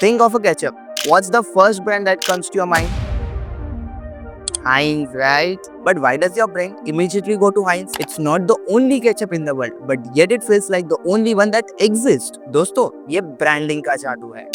Think of a ketchup. What's the first brand that comes to your mind? Heinz, right? But why does your brain immediately go to Heinz? It's not the only ketchup in the world, but yet it feels like the only one that exists. दोस्तों, ये branding का जादू है.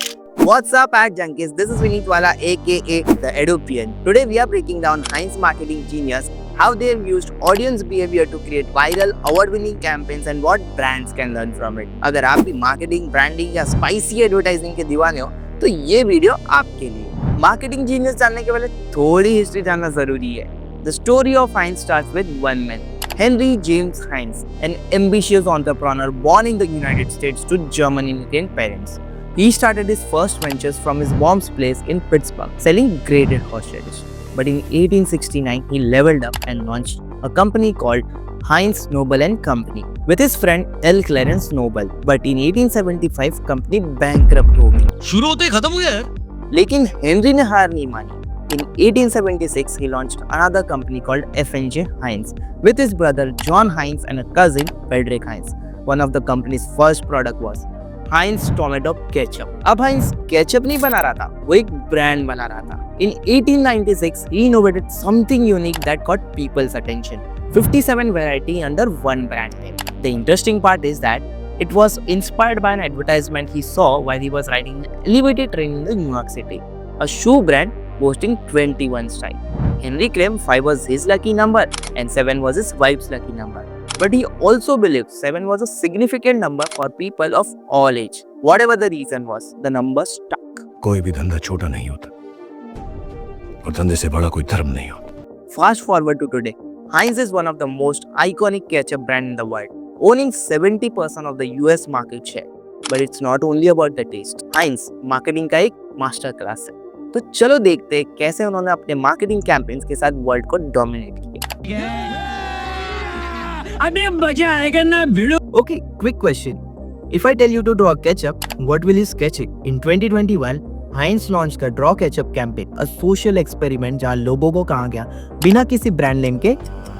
What's up, Ad Junkies? This is Vineet Wala, aka the Edupian. Today we are breaking down Heinz marketing genius, how they have used audience behavior to create viral, award-winning campaigns and what brands can learn from it. अगर आप भी marketing, branding या spicy advertising के दीवाने हो, तो ये video आपके लिए. मार्केटिंग जीनियस जानने के पहले थोड़ी हिस्ट्री जानना जरूरी है. The story of Heinz starts with one man, Henry James Heinz, an ambitious entrepreneur born in the United States to German immigrant parents. He started his first ventures from his mom's place in Pittsburgh, selling grated horseradish. But in 1869, he leveled up and launched a company called Heinz Noble and Company with his friend L. Clarence Noble. But in 1875, company bankrupt हो गई. शुरू होते ही खत्म हो गया यार. लेकिन Henry ने हार नहीं मानी. In 1876, he launched another company called F&J Heinz with his brother John Heinz and a cousin Frederick Heinz. One of the company's first product was Heinz Tomato Ketchup. अब Heinz ketchup नहीं बना रहा था, वो एक brand बना रहा था. In 1896, he innovated something unique that caught people's attention. 57 variety under one brand name. The interesting part is that it was inspired by an advertisement he saw while he was riding an elevated train in the New York City. A shoe brand boasting 21 style. Henry claimed 5 was his lucky number and 7 was his wife's lucky number. But he also believed 7 was a significant number for people of all age. Whatever the reason was, the number stuck. कोई भी धंधा छोटा नहीं होता और धंधे से बड़ा कोई धर्म नहीं होता. Fast forward to today, Heinz is one of the most iconic ketchup brand in the world, owning 70% of the US market share. But it's not only about the taste. Heinz marketing का एक master class है. तो चलो देखते हैं कैसे उन्होंने अपने मार्केटिंग कैंपेन्स के साथ वर्ल्ड को डोमिनेट किया. अबे मजा आएगा ना भिड़ो. Okay, quick question. If I tell you to draw a ketchup, what will you sketch it? In 2021, Heinz launched the Draw Ketchup campaign, a social experiment जहाँ लोगों को कहा गया बिना किसी ब्रांड नेम के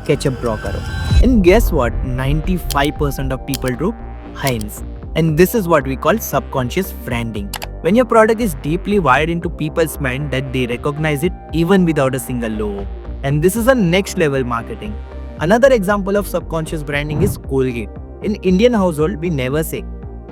ketchup draw करो. And guess what? 95% of people drew Heinz. And this is what we call subconscious branding. When your product is deeply wired into people's mind that they recognize it even without a single logo. And this is a next level marketing. Another example of subconscious branding is Colgate. In Indian household, we never say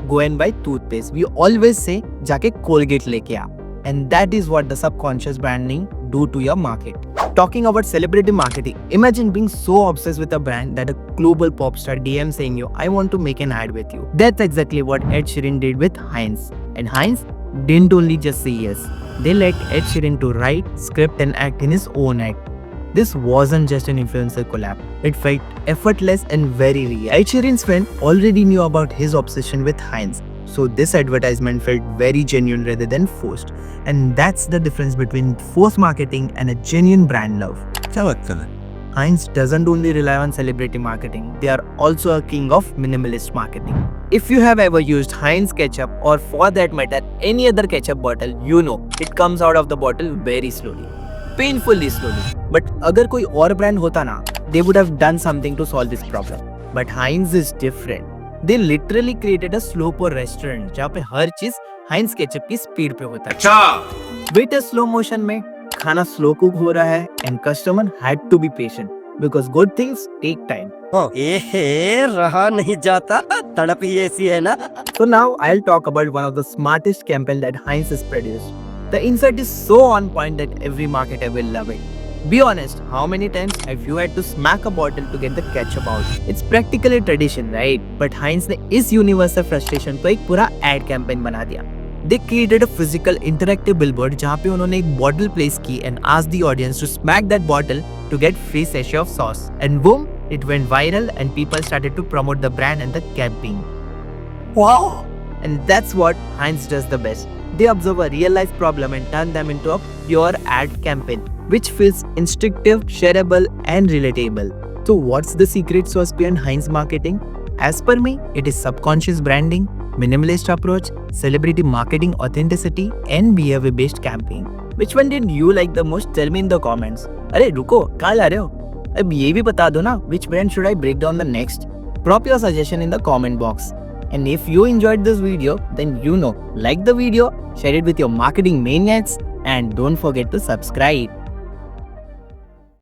go and buy toothpaste. We always say जाके Colgate लेके आ. And that is what the subconscious branding do to your market. Talking about celebrity marketing, imagine being so obsessed with a brand that a global pop star DM saying you, I want to make an ad with you. That's exactly what Ed Sheeran did with Heinz. And Heinz didn't only just say yes. They let Ed Sheeran to write, script and act in his own ad. This wasn't just an influencer collab. It felt effortless and very real. Ed Sheeran's friend already knew about his obsession with Heinz. So this advertisement felt very genuine rather than forced. And that's the difference between forced marketing and a genuine brand love. क्या बात कर रहे? Heinz doesn't only rely on celebrity marketing, they are also a king of minimalist marketing. If you have ever used Heinz ketchup or for that matter any other ketchup bottle, you know it comes out of the bottle very slowly, painfully slowly. But अगर कोई और brand होता ना, they would have done something to solve this problem. But Heinz is different. They literally created a slow pour restaurant जहाँ पे हर चीज Heinz ketchup की speed पे होता है. अच्छा. Waiter slow motion में खाना स्लो कुक हो रहा है and customer had to be patient because good things take time. रहा नहीं जाता, तड़प ही ऐसी है ना. So now I'll talk about one of the smartest campaign that Heinz has produced. The insight is so on point that every marketer will love it. Be honest, how many times have you had to smack a bottle to get the ketchup out? It's practically a tradition, right? But Heinz ने इस universal frustration को एक पूरा ad campaign बना दिया. They created a physical interactive billboard जहाँ पे उन्होंने एक bottle place की and asked the audience to smack that bottle to get free sachet of sauce. And boom, it went viral and people started to promote the brand and the campaign. Wow! And that's what Heinz does the best. They observe a real life problem and turn them into a pure ad campaign, which feels instinctive, shareable and relatable. So what's the secret sauce behind Heinz marketing? As per me, it is subconscious branding, minimalist approach, celebrity marketing authenticity and behavior based campaign. Which one did you like the most? Tell me in the comments. अरे रुको, कहाँ जा रहे हो? अब ये भी बता दो ना, which brand should I break down the next? Drop your suggestion in the comment box. And if you enjoyed this video, then like the video, share it with your marketing maniacs, and don't forget to subscribe.